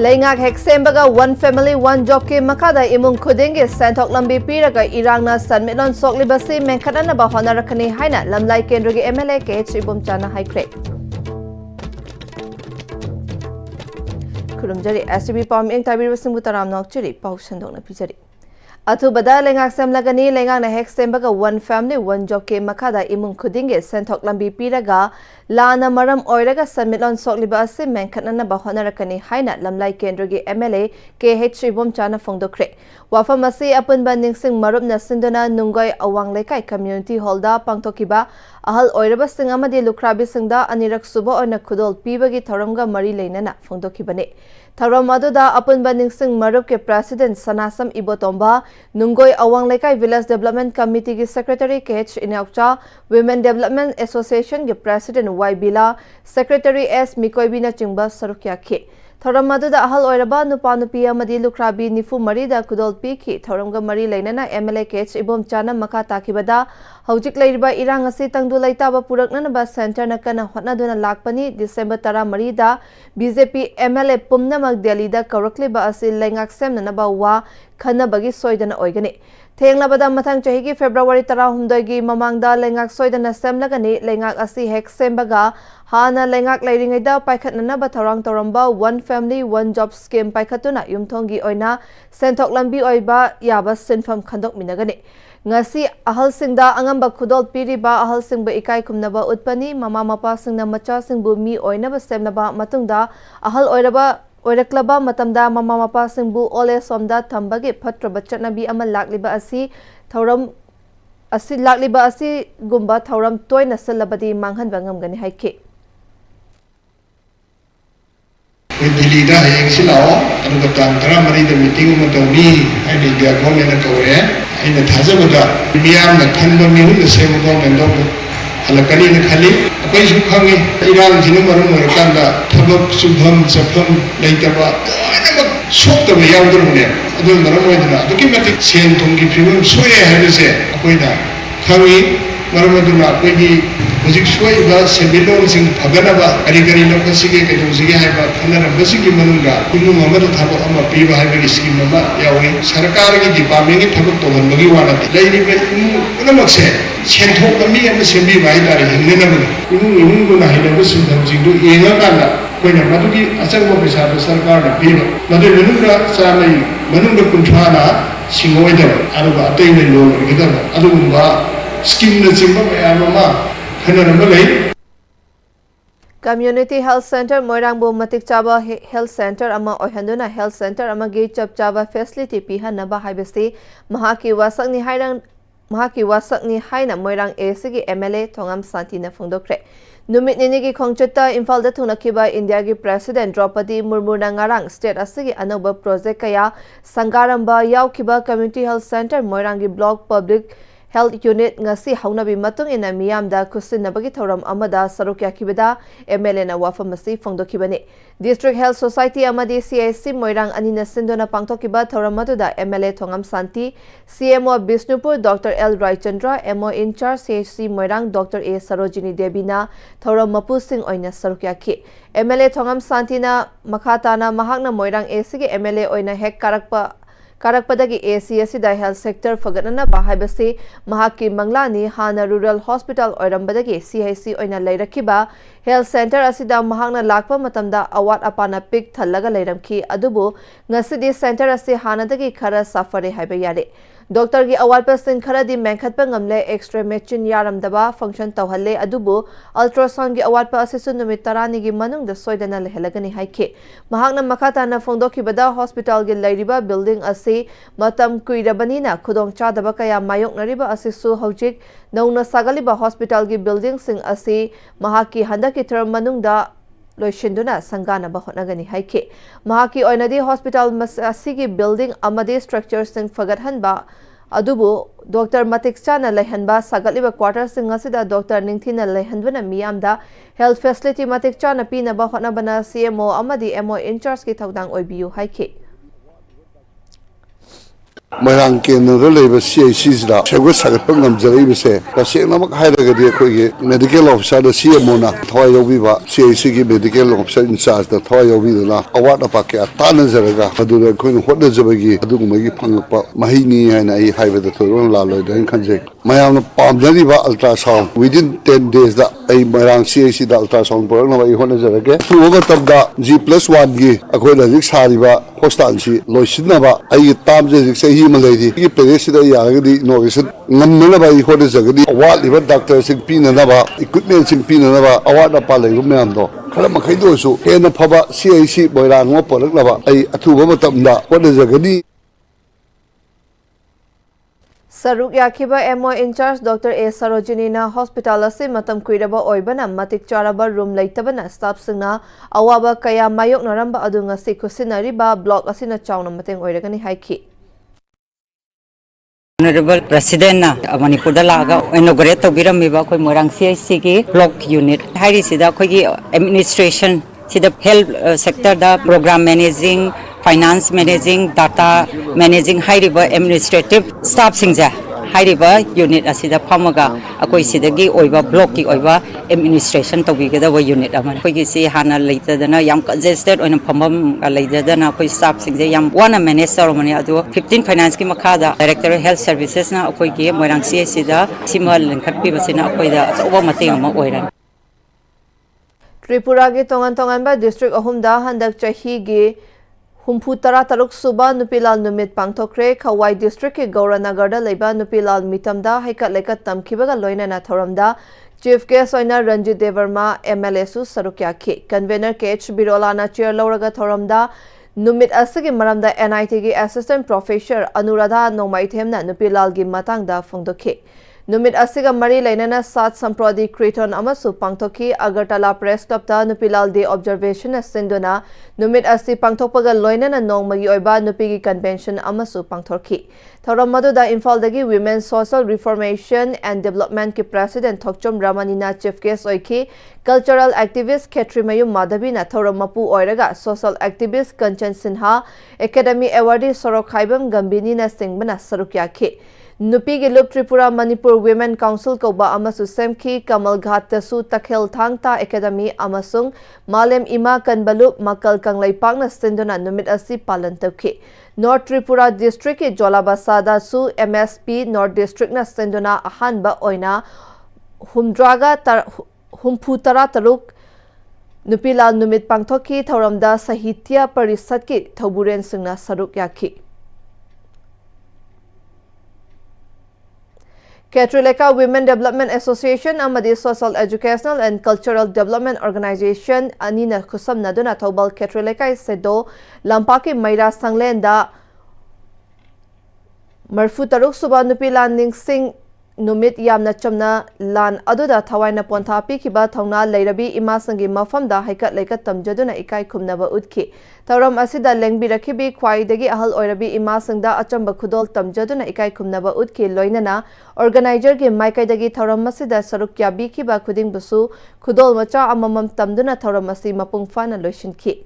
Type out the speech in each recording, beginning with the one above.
Leingak hek sembaga one family one job ke makada imung khudenge senthok lambi piraga irangna sanmitlon soklibasi menkhatana ba honarakani haina lamlai kendra gi MLA ke Chibum Chana haikre Kurumjari STB pam eng tabir wasimbu taram nokchiri pausandong na pijari Athubada lengak semlagani lengak na hek sembaga one family one job ke makada imung khudinge senthok lambi piraga lana maram oiraga sanmitlon sokliba ase menkhatna ba honarakani haina lamlai kendra gi MLA ke Chibum Chana phongdokre wafam ase apunba ningsing marup na sindona nungoi awang lekai community hall da pangthokiba ahal oiraba sing amadi lukrabi singda anirak suba ona khudol pibagi thoramga mari leinana phongdokibane Tharam aduda apunba ningsing marup ke president Sanasam Ibotomba nungoi awang lekai village development committee ki secretary KH Inaukcha women development association ki president Y Bila secretary S Mikoibina chingba sarukya ke Tharam aduda ahal oiraba nupa nupi amadi lukrabi nifu mari da kudol piki thoramga mari leinana MLA KH Ibom Chana makha takibada hojik leiriba irang asi tangdu leitaba puraknana ba center na kana hotnaduna lakpani December 13 da BJP MLA pumnamak Delhi da kaurakli ba asi lengak semna ba wa khana bagi soidana oigani Thenglabada mathang chahi ki February 13 gi mamangda lengak soidana semlagani lengak asi hek sembaga hana lengak leiringai da paikhatnana ba thorang toramba one family one job scheme paikhatuna yumthongi oina senthok lambi oiba yaba sinfam khandok minagani ngasi ahal singda angamba khudol piriba ahal singba ikai kumnaba utpani mama mapa singna macha singbu mi oina ba semnaba matungda ahal oiraba oiraklaba matamda mama mapa singbu ole somda thambagi phatraba chatnabi ama lakliba asi thoram lakliba asi gumba thoram toina salabadi manghanba ngamgani haike Delhi da hayang silao aduga tang 13 da meeting ma tawni ai dia government na kawre aina thajabada miyam na khanba mi hu se mo government do halakani na khali apai su khangi irang jinu marum mar kanda thabak subham chapam leitaba aina sok da yawdur ne adu maram oidna duki mati sen thongi phimum soye habise apai da khangi maram aduna apai gi hojik soi ba sebilong sing phaganaba ari lokasige ke dosige haiba khanara basigi manunga inu mamadu thabo ama piba haiba scheme ma yawi sarkar gi department gi thabo to hanbagi wana leini be unamakse senthok ami ama sembi bai dari hinne na inu na hina bu sindam jingdu yenga kana koina madugi achangwa pesa do sarkar na piba madu manunga samai manunga kunthana singoida aruba atei ne lo gida adugumba scheme na chimba mayama Community Health Center Moirangbu Matik Chaba Health Center ama Ohanduna Health Center ama Ge Chap Chaba Facility Pihanaba Haibasi Mahaki Wasakni Haina Moirang ACG MLA Thongam Santina Phongdokre Numit Ninigi Khongchutta Imphal da Thunakiba India gi President Draupadi Murmu na ngarang state asigi anoba project kaya sangaramba yaukiba Community Health Center Moirang gi Block Public Health Unit ngasi haunabi matung ina miyamda kusinabagi thoram amada sarukya kibada MLA na wafam asi phongdokibani District Health Society amadi CIC Moirang anina sindona pangthokiba thoram aduda MLA Thongam Santi CMO Bishnupur Dr L Raichandra MO in charge CHC Moirang Dr A Sarojini Debina thoram mapu sing oina sarukya ki MLA Thongam Santi na makhatana mahakna Moirang AC gi MLA oina hek Karakpadagi ACSC da health sector fagatna bahaibasi mahaki manglani hana rural hospital oirambadagi CIC oina leirakiba health center asida mahakna lakpa matamda awat apana pik thallaga leiramki adubu ngasidi center asi hanadagi khara safare haiba yare Doctor gi awat pasing khara di menkhatpa ngamle extra machine yaramdaba function tawhalle adubu ultrasound gi awat pa asisu numit 10 gi manungda soidana lehelagani haike mahakna makhatana phongdokibada hospital gi leiriba building asi matam kuirabanina khudong chadaba kaya mayok nariba asisu hojik nauna sagaliba hospital gi building sing asi mahaki handaki term manungda loishinduna sangana ba hotnagani haike mahaki oinadi hospital asigi building amadi structure sing fagathanba adubu Dr Matik Chana lehanba sagaliba quarter sing asida Dr Ningthina lehanbana miyamda health facility Matik Chana pina ba hotnabana CMO amadi MO in charge ki thaudang oibiu haike Marang Kenra Labor CACs, Several Sagapangam Jaribase, Kasenam Hydra, medical officer, the CMONA, Toyo Viva, CAC medical officer in charge, the Toyo Vida, Awata Paka, Tanazaraga, Adura Queen, what does Zabagi, Adumagi Pangapa, Mahini, and I have the Toron Lalo, then Kanjek. Mayam Palm Deriva ultrasound within 10 days that a Marang CAC ultrasound program, I want to again. To overcome the G+1 gi, according to Sariba, Hostansi, Loisinaba, I tam say him a lady, he plays the Yagadi, no, is it Namaba, what is a what even doctors in Pinanaba, equipment in Pinanaba, Awada Pale, Rumando, Kalamakadosu, and a Paba, CAC, Boylan, Wapolava, a two Watamda, what is a gadi? Saruk Yakiba MO in charge Dr. A. Sarojini hospital ase matam kuiraba oibana matik charaba room leitabana staff singna awaba kaya mayok naramba adunga sikusinariba block asina chawna mateng oiragani haiki. Honorable President na Manipur da laga inaugurate tawbiramiba koi Moirang CIC ki block unit hairi sida koi ki administration sida health sector da program managing finance managing data managing hairiba administrative staff singja hairiba unit asida phamaga akoi sidagi oiba block ki oiba administration tawbigada wa unit amana koi ki si hana leitadana yam congested oina phamam ga leidadana koi staff singja yam wana manage ceremony adu 15 finance ki makada director of health services na akoi ki Moirang CIC da simal lengkhatpi basina akoi da achoba mateng ama oiran Tripura ke tongan ba district ahumda handak chahi ge Humpu tara taruk suba nupilal numit pangthokre Khawai district ke Gauranagar da leiba nupilal mitamda haikat lekat tamkibaga loina na thoramda chief guest oina Ranjit Devarma MLA su sarukya ki convener KH Birola na chair lauraga thoramda numit asigi maramda NIT gi assistant professor Anuradha Nomaithemna nupilal gi matangda phongdokhi Numit asiga mari lainana sat samprodi Kriton amasu pangthoki Agartala Press Club ta nupilal day observation sinduna numit asi pangthokpaga loinana nongmagi oiba nupigi convention amasu pangthorki thoram maduda Imphal dagi Women Social Reformation and Development ki President Thokchom Ramanina chief guest oiki cultural activist Khetrimayu Madhavi na thoram mapu oiraga social activist Kanchan Sinha Academy Awardee Sorok Khaibam Gambini na singbana sarukya ki Nupi gi Lup Tripura Manipur Women Council Koba Amasu Semki Kamal Ghat Tasu Takhel Thangta Academy Amasung Malem Ima Kanbalup Makal Kanglai Pangna Sinduna Numit Asi Palan Tawki North Tripura District ki Jolabasada Su MSP North District na Sinduna Ahanba Oina Humpu Tara Taruk Nupilal Numit Pangthoki Thoramda Sahitya Parisad ki Thoburen Singna Saruk Yaki Ketrileka Women Development Association amadi Social Educational and Cultural Development Organization anina kusam naduna Thobal Ketrileka sedo Lampaki Maira Sanglenda Marfu Taruk Suba Nupila Ningsing Numit Yamna Chamna Lan Aduda Tawaina Ponta Pikiba Thongna Leirabi Imasangi Mafamda Haikat Lekat Tamjaduna Ikai Kumnaba Udki Tauram Asida Lengbi Rakibi Kwaidagi Ahal Oirabi Imasangda Achamba Kudol Tamjaduna Ikai Kumnaba Udki Loinana Organizer Gi Maikaidagi Tauram Masida Sarukya Bikiba Kuding Busu Kudol Macha Amamam Tamduna Tauram Masi Mapung Fana Loishinki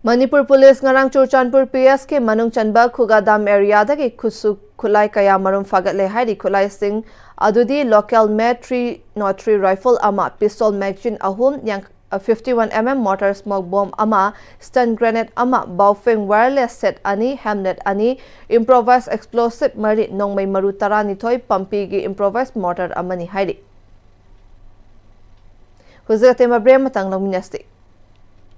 Manipur Police ngarang Churchanpur PS ke Manung Chanba Khugadam area dagi Khusu Khulai kaya marum fagatle hairi Khulai Singh adudi local Med 303 rifle ama pistol magazine ahum yang 51mm mortar smoke bomb ama stun grenade ama Baofeng wireless set ani hamnet ani improvised explosive mari nongmai maru tarani thoi pampi gi improvised mortar amani hairi Huzate Mabrem matang nominasti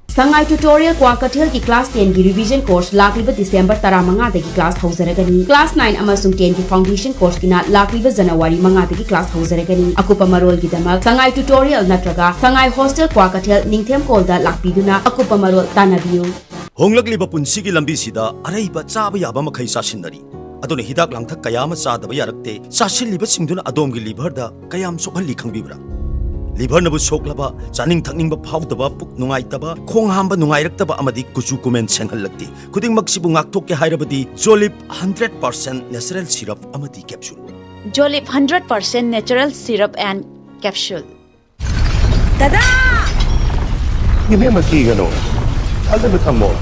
Sangai tutorial Kwakatil ki class 10 ki revision course lakliba December 15 dagi class hauzaragani class 9 amasung 10 ki foundation course kina lakliba January 5 dagi class hauzaragani akupa marol gi damal sangai tutorial natraga sangai hostel Kwakatil ningthem kolda lakpiduna akupa marol tanabiu honglakliba punsi ki lambi sida araiba chaba yaba makhai sasinari adone hidak langthak kayama chadaba yarakte sasilliba singduna adom gi liver da kayam sokhalli khangbibra liver nabu soklaba chaning thakning ba phawdaba puk nungai taba khong hamba nungai raktaba amadi kuchu kumen senghallakti kuding maksibu ngakthok ke hairabadi Jolip 100% natural syrup amadi capsule Jolip 100% natural syrup and capsule Tada Ibe makigano. Asa betamo.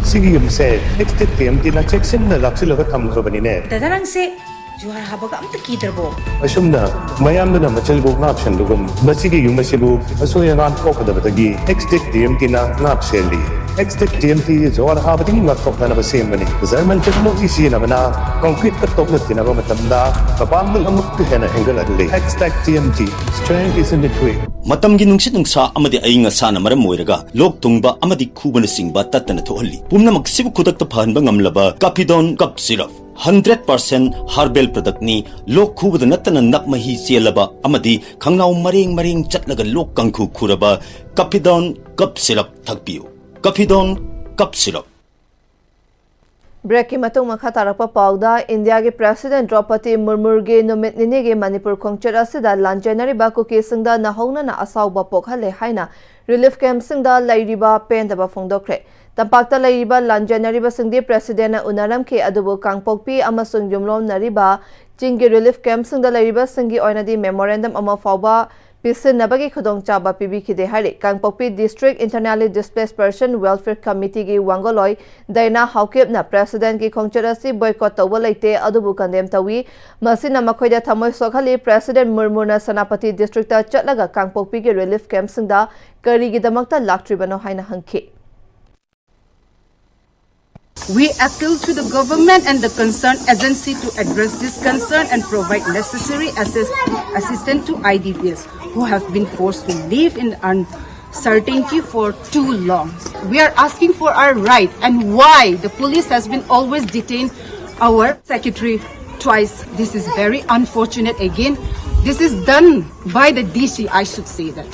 Sige yumse. Next TMT na check-in na laksilo ka tamlo ba nine? Dadarang se juhar habaga amta kidrabo. Asumna, mayam na machalbo na option lugum. Masige yung masibu, asuya nga ko kada batagi. Next TMT na napseli. Next TMT is or habating matok na nabasim ni. Zaman chakmo isi na bana concrete katok na tinaba matanda. Kapamang amok na henggal adli. Next TMT, strength is in the quick. Matamgi nungsit nungsa amadi ay nga sana maram moiraga lok tungba amadi kuba na singba tatana tohali pumna magsibu kudak tapahan ba ngamlaba kapidon cup syrup 100% herbal product ni lok kuba na natana nakmahi siyalaba amadi kangnaw maring chatlaga lok kangku kuraba kapidon cup syrup thakpiyo kapidon cup syrup Break ki matung makha tarakpa pawda India ge President Draupadi Murmu ge numit nini ge Manipur khongchar asida lanjanari ba ko ke singda na hongna na asaw ba pokhale haina relief camp singda lairiba pen da ba phongdokre tampakta lairiba lanjanari ba singdi President na unaram ke adubu kangpokpi amasung yumlom nariba jingi relief camp singda lairiba singi oinadi memorandum ama fawba Pisin nabagi khudong chaba pibi khide hari Kangpokpi District Internally Displaced Person Welfare Committee gi wangoloi daina haukep na President gi khongcharasi boycott tawba leite adubu condemn tawi masina makhoida thamoi sokhali President Murmu na Sanapati District ta chatlaga Kangpokpi gi relief camp singda kari gi damakta laktribano haina hangke We appeal to the government and the concerned agency to address this concern and provide necessary assistance to IDPs who have been forced to live in uncertainty for too long. We are asking for our right and why the police has been always detained our secretary twice. This is very unfortunate again. This is done by the DC, I should say that.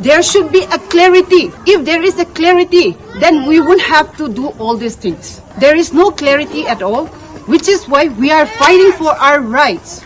There should be a clarity. If there is a clarity, then we won't have to do all these things. There is no clarity at all, which is why we are fighting for our rights.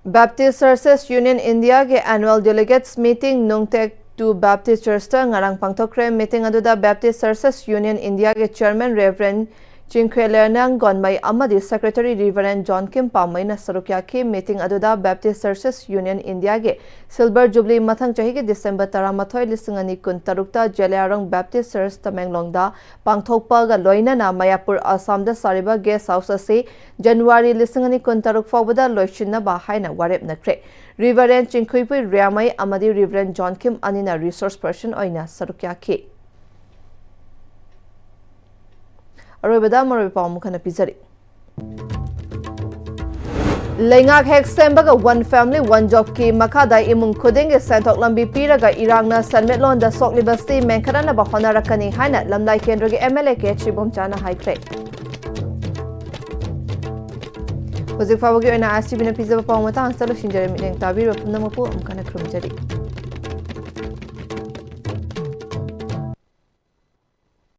Baptist Churches Union India ge annual delegates meeting Nungtek to Baptist Church ta ngarang pangthokre meeting aduda Baptist Churches Union India ge chairman Reverend Chinkhwelanang Gonmai amadi Secretary Reverend John Kim Pamai na sarukya ki meeting aduda Baptist Churches Union India ge Silver Jubilee mathang chahi ge December 13 lisingani kun tarukta Jelayarong Baptist Church Tamenglong da pangthokpa ga loina na Mayapur Assam da sariba guest house ase January lisingani kun taruk fawbada loichinna ba haina warep nakre Reverend Chinkhweipui Ryamai amadi Reverend John Kim anina resource person oina sarukya ki Arobada Morobi Pamukana Pizari. Lengak hek sembaga one family one job ki makada imung kuding sentok lambi piraga irangna sanmetlon da sokli basti menkarana ba honarakani haina lamlai kendra ge MLA ke chibom chana haikre. Hozik fawagi oina Am-Istv na pizza ba pamata angstalo shinjare miteng tabir wa pumna mapu amkana krumjari.